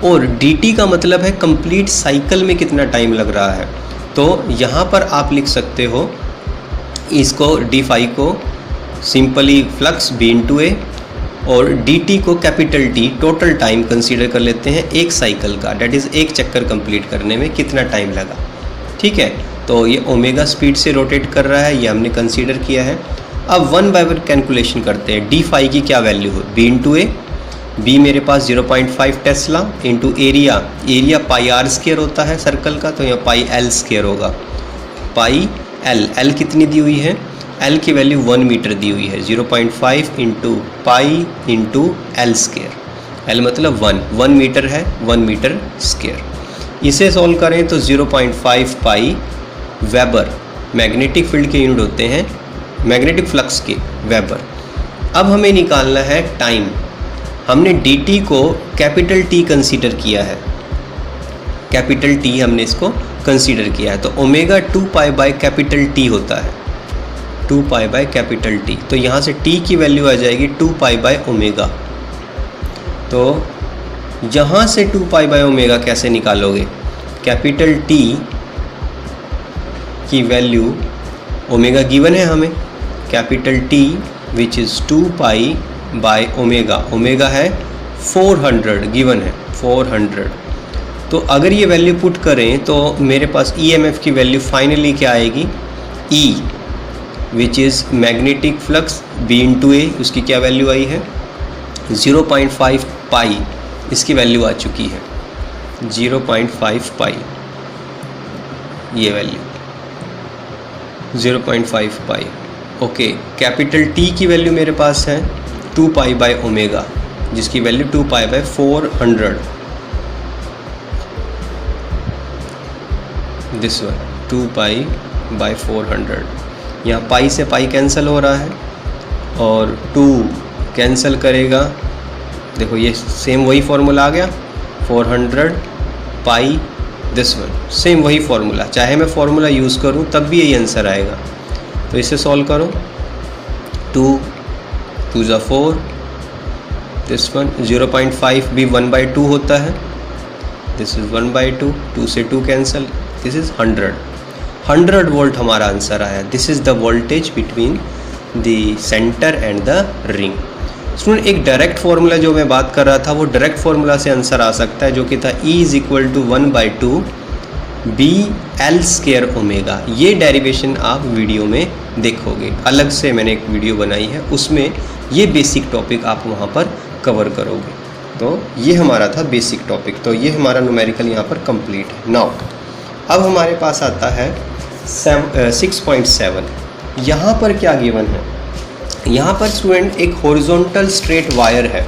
और dt का मतलब है कंप्लीट साइकिल में कितना टाइम लग रहा है। तो यहाँ पर आप लिख सकते हो इसको, dφ को सिंपली फ्लक्स B × A, और dt को capital T total time consider कर लेते हैं एक साइकिल का, डेट इज़ एक चक्कर कंप्लीट करने में कितना टाइम लगा। ठीक है, तो ये ओमेगा स्पीड से रोटेट कर रहा है, ये हमने कंसीडर किया है। अब 1/1 कैलकुलेशन करते हैं। dφ की क्या वैल्यू हो, B × A, B मेरे पास 0.5 Tesla into area, area πr² होता है सर्कल का, तो यहाँ πl² होगा, πl कितनी दी हुई है, L की वैल्यू 1 मीटर दी हुई है, 0.5 × π × l², L मतलब 1 मीटर है, 1 मीटर स्क्वायर। इसे सॉल्व करें तो 0.5 पाई वेबर, मैग्नेटिक फील्ड के यूनिट होते हैं, मैग्नेटिक फ्लक्स के वेबर। अब हमें निकालना है टाइम। हमने dt को कैपिटल T कंसीडर किया है, कैपिटल T हमने इसको कंसीडर किया है, तो ओमेगा 2π/T होता है, 2π/T। तो यहाँ से T की वैल्यू आ जाएगी 2π/ω। तो यहाँ से 2π/ω कैसे निकालोगे, कैपिटल T की वैल्यू, ओमेगा गिवन है हमें, capital T which is 2π/ω, omega है 400 गिवन है, 400। तो अगर ये वैल्यू पुट करें तो मेरे पास EMF की वैल्यू फाइनली क्या आएगी, E which is magnetic flux B × A, उसकी क्या वैल्यू आई है 0.5 पाई, इसकी वैल्यू आ चुकी है 0.5 पाई, ये वैल्यू 0.5 पाई। ओके, कैपिटल T की वैल्यू मेरे पास है 2π/ω, जिसकी वैल्यू 2π/400, दिस वन 2π/400। यहाँ पाई से पाई कैंसिल हो रहा है और 2 कैंसिल करेगा, देखो ये सेम वही फार्मूला आ गया, 400 पाई, दिस वन सेम वही फार्मूला, चाहे मैं फार्मूला यूज़ करूँ तब भी यही आंसर आएगा। तो इसे सॉल्व करो, 2 2 ज़ा 4, दिस वन 0.5 भी 1/2 होता है, दिस इज़ 1/2, 2 से 2 कैंसिल, दिस इज़ 100 वोल्ट हमारा आंसर आया। This is the voltage between the centre and the ring. Student, एक डायरेक्ट फार्मूला जो मैं बात कर रहा था, वो डायरेक्ट फार्मूला से आंसर आ सकता है, जो कि था E = 1/2 B L square omega. ये डेरिवेशन आप वीडियो में देखोगे, अलग से मैंने एक वीडियो बनाई है, उसमें ये बेसिक टॉपिक आप वहाँ पर कवर करोगे। तो ये हमारा था बेसिक टॉपिक। तो ये हमारा न्यूमेरिकल यहाँ पर कंप्लीट है। नाउ अब हमारे पास आता है 6.7। यहाँ पर क्या गिवन है? यहाँ पर स्टूडेंट एक हॉरिजॉन्टल स्ट्रेट वायर है,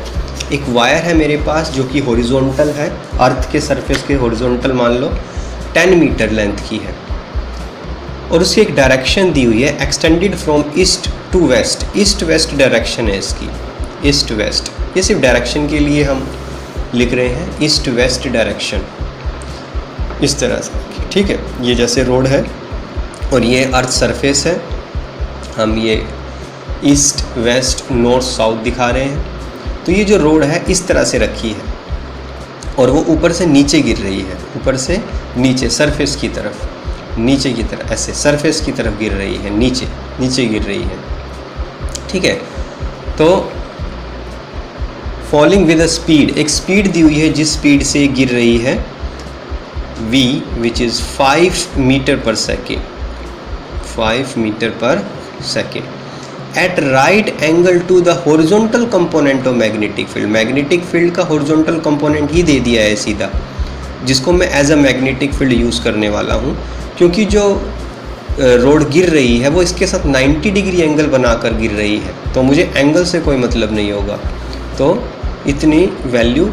एक वायर है मेरे पास जो कि हॉरिजॉन्टल है, अर्थ के सरफेस के हॉरिजॉन्टल मान लो 10 मीटर लेंथ की है, और उसकी एक डायरेक्शन दी हुई है extended from east to west. East west direction है इसकी, ईस्ट वेस्ट। ये सिर्फ डायरेक्शन के लिए हम लिख रहे हैं, ईस्ट वेस्ट डायरेक्शन, इस तरह से, ठीक है। ये जैसे रोड है और ये अर्थ सरफेस है, हम ये ईस्ट वेस्ट नॉर्थ साउथ दिखा रहे हैं। तो ये जो रोड है इस तरह से रखी है और वो ऊपर से नीचे गिर रही है, ऊपर से नीचे सरफेस की तरफ, नीचे की तरफ, ऐसे सरफेस की तरफ गिर रही है, नीचे नीचे गिर रही है, ठीक है। तो फॉलिंग विद अ स्पीड, एक स्पीड दी हुई है जिस स्पीड से गिर रही है v which is 5 metre per second, 5 metre per second at right angle to the horizontal component of magnetic field. Magnetic field का हॉरिजॉन्टल कंपोनेंट ही दे दिया है सीधा, जिसको मैं as a magnetic field use करने वाला हूँ, क्योंकि जो रोड गिर रही है वो इसके साथ 90 डिग्री एंगल बनाकर गिर रही है, तो मुझे एंगल से कोई मतलब नहीं होगा। तो इतनी वैल्यू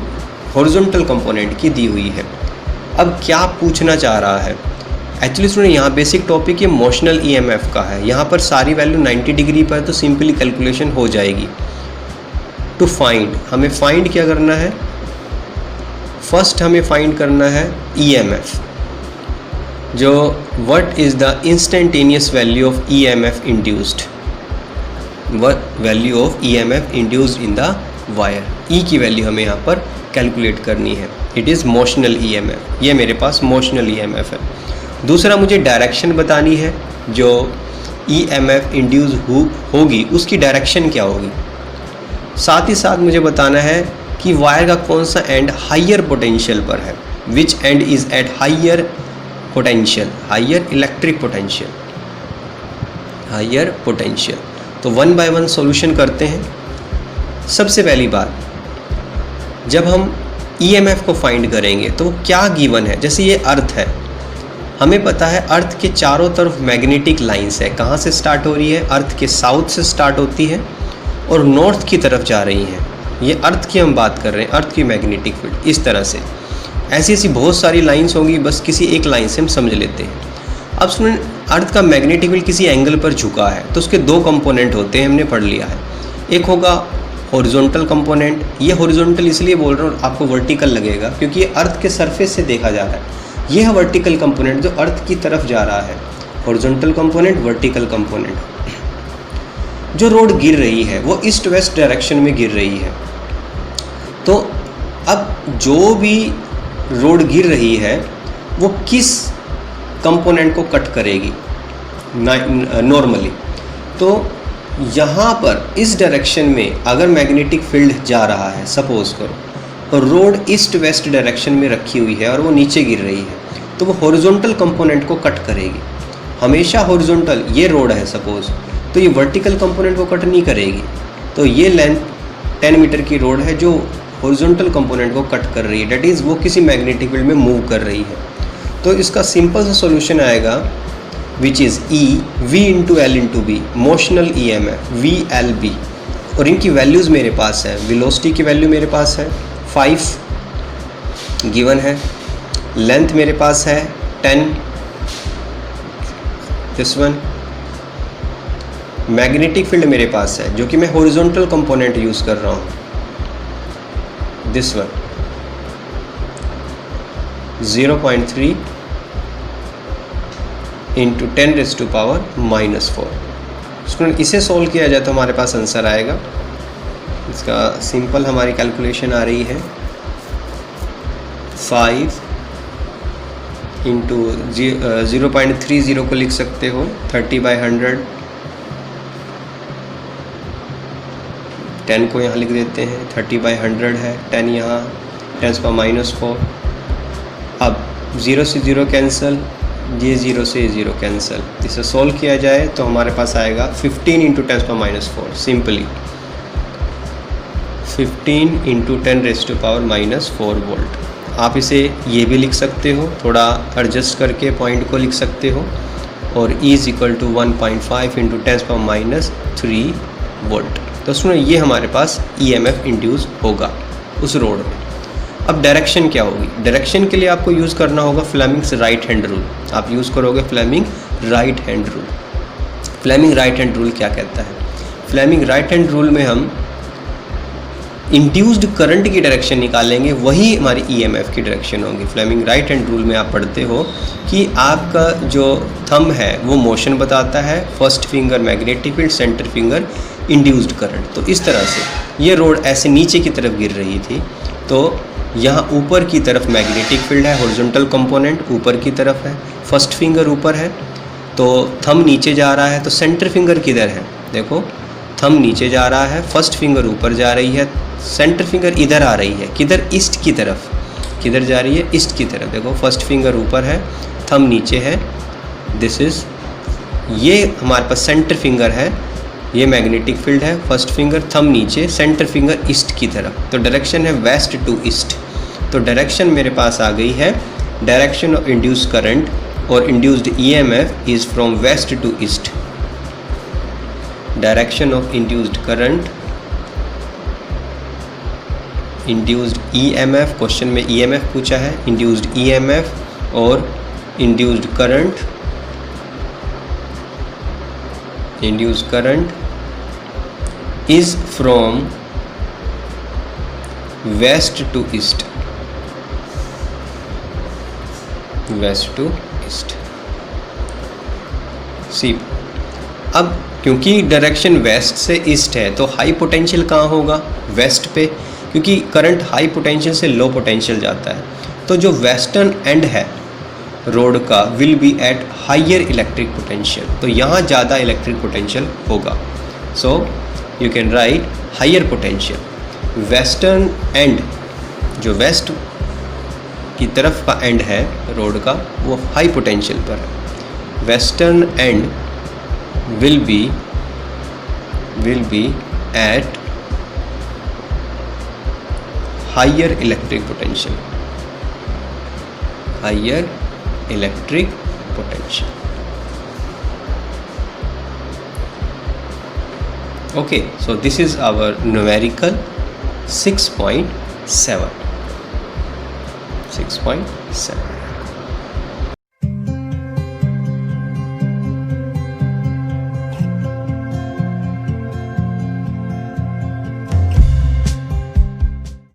हॉरिजॉन्टल कंपोनेंट की दी हुई है। अब क्या पूछना चाह रहा है? एक्चुअली स्टूडेंट यहाँ बेसिक टॉपिक ये मोशनल ईएमएफ का है। यहाँ पर सारी वैल्यू 90 डिग्री पर तो सिंपली कैलकुलेशन हो जाएगी। टू फाइंड, हमें फाइंड क्या करना है? फर्स्ट हमें फाइंड करना है ईएमएफ, जो what is the instantaneous value of EMF induced, what value of EMF induced in the wire. E की वैल्यू हमें यहाँ पर कैलकुलेट करनी है। इट इज़ मोशनल ईएमएफ, ये मेरे पास मोशनल ईएमएफ है। दूसरा मुझे डायरेक्शन बतानी है, जो ईएमएफ इंड्यूस होगी उसकी डायरेक्शन क्या होगी। साथ ही साथ मुझे बताना है कि वायर का कौन सा एंड हाइयर पोटेंशियल पर है, which end is at higher potential, higher electric potential, higher potential. तो 1 बाय 1 सॉल्यूशन करते हैं। सबसे पहली बात, जब हम ईएमएफ को फाइंड करेंगे तो क्या गिवन है? जैसे ये अर्थ है, हमें पता है अर्थ के चारों तरफ मैग्नेटिक लाइंस है। कहाँ से स्टार्ट हो रही है? अर्थ के साउथ से स्टार्ट होती है और नॉर्थ की तरफ जा रही हैं। ये अर्थ की हम बात कर रहे हैं, अर्थ की मैग्नेटिक फील्ड इस तरह से। ऐसी ऐसी बहुत सारी लाइंस होंगी, बस किसी एक लाइन से हम समझ लेते हैं। अब सुन, अर्थ का मैग्नेटिक फील्ड किसी एंगल पर झुका है तो उसके दो कंपोनेंट होते हैं, हमने पढ़ लिया है। एक होगा हॉरिजॉन्टल कंपोनेंट, ये हॉरिजॉन्टल इसलिए बोल रहा हूँ आपको वर्टिकल लगेगा क्योंकि ये अर्थ के सरफेस से देखा जा रहा है। ये है वर्टिकल कंपोनेंट जो अर्थ की तरफ जा रहा है, हॉरिजॉन्टल कंपोनेंट, वर्टिकल कंपोनेंट। जो रोड गिर रही है वो ईस्ट वेस्ट डायरेक्शन में गिर रही है। तो अब जो भी रोड गिर रही है वो किस कंपोनेंट को कट करेगी नॉर्मली? तो यहाँ पर इस डायरेक्शन में अगर मैग्नेटिक फील्ड जा रहा है, सपोज करो, और रोड ईस्ट वेस्ट डायरेक्शन में रखी हुई है और वो नीचे गिर रही है, तो वो हॉरिजॉन्टल कंपोनेंट को कट करेगी हमेशा। हॉरिजॉन्टल ये रोड है सपोज, तो ये वर्टिकल कंपोनेंट को कट नहीं करेगी। तो ये लेंथ 10 मीटर की रोड है जो हॉरिजॉन्टल कंपोनेंट को कट कर रही है, डेट इज़ वो किसी मैग्नेटिक फील्ड में मूव कर रही है। तो इसका सिंपल सा सॉल्यूशन आएगा which is E V into L into B, motional E M F V L B. और इनकी वैल्यूज़ मेरे पास है, वेलोसिटी की वैल्यू मेरे पास है 5 गिवन है, लेंथ मेरे पास है 10, दिस वन। मैग्नेटिक फील्ड मेरे पास है जो कि मैं हॉरिजॉन्टल कंपोनेंट यूज़ कर रहा हूँ, दिस वन 0.3 इंटू 10⁻⁻⁴। स्टूडेंट इसे सॉल्व किया जाए तो हमारे पास आंसर आएगा। इसका सिंपल हमारी कैलकुलेशन आ रही है 5 इंटू 0.30 को लिख सकते हो 30/100, 10 को यहाँ लिख देते हैं, 30/100 है, 10 यहाँ 10⁻⁴। अब 0 से 0 कैंसिल, ये 0 से ये 0 कैंसिल, इसे सोल्व किया जाए तो हमारे पास आएगा 15 इंटू 10⁻⁴, सिंपली 15 इंटू 10⁻⁻⁴ वोल्ट। आप इसे ये भी लिख सकते हो, थोड़ा एडजस्ट करके पॉइंट को लिख सकते हो, और E is equal to 1.5 into 10⁻³ volt. तो सुनो, ये हमारे पास EMF इंड्यूस होगा उस रोड में। अब डायरेक्शन क्या होगी? डायरेक्शन के लिए आपको यूज़ करना होगा फ्लेमिंग्स राइट हैंड रूल। आप यूज़ करोगे Fleming right hand rule. Fleming right hand rule क्या कहता है? फ्लेमिंग राइट हैंड रूल में हम इंड्यूस्ड करंट की डायरेक्शन निकालेंगे, वही हमारी EMF की डायरेक्शन होगी। फ्लेमिंग राइट हैंड रूल में आप पढ़ते हो कि आपका जो थंब है वो मोशन बताता है, first finger magnetic field, centre finger induced current. तो इस तरह से ये रोड ऐसे नीचे की तरफ गिर रही थी, तो यहाँ ऊपर की तरफ मैग्नेटिक फील्ड है, हॉरिजॉन्टल कंपोनेंट ऊपर की तरफ है, फर्स्ट फिंगर ऊपर है, तो थंब नीचे जा रहा है। तो सेंटर फिंगर किधर है? देखो, थंब नीचे जा रहा है, फर्स्ट फिंगर ऊपर जा रही है, सेंटर फिंगर इधर आ रही है। किधर? ईस्ट की तरफ। किधर जा रही है? ईस्ट की तरफ। देखो, फर्स्ट फिंगर ऊपर है, थंब नीचे है, दिस इज़, ये हमारे पास सेंटर फिंगर है, ये मैग्नेटिक फील्ड है, फर्स्ट फिंगर, थंब नीचे, सेंटर फिंगर ईस्ट की तरफ। तो डायरेक्शन है वेस्ट टू ईस्ट। तो डायरेक्शन मेरे पास आ गई है, डायरेक्शन ऑफ इंड्यूस्ड करंट और induced EMF is from west to east. Direction of induced current, induced EMF, question में EMF पूछा है, इंड्यूस्ड EMF और induced current, induced current is from west to east, west to east. See, अब क्योंकि direction waste से east है तो high potential कहाँ होगा? वेस्ट पे, क्योंकि करंट हाई पोटेंशियल से लो पोटेंशियल जाता है। तो जो वेस्टर्न एंड है रोड का will be at higher electric potential, तो यहाँ ज़्यादा इलेक्ट्रिक पोटेंशियल होगा। So you can write higher potential. Western end, जो वेस्ट की तरफ का एंड है रोड का, वो हाई पोटेंशियल पर है। Western end will be at higher electric potential, higher electric potential. Okay, so this is our numerical 6.7.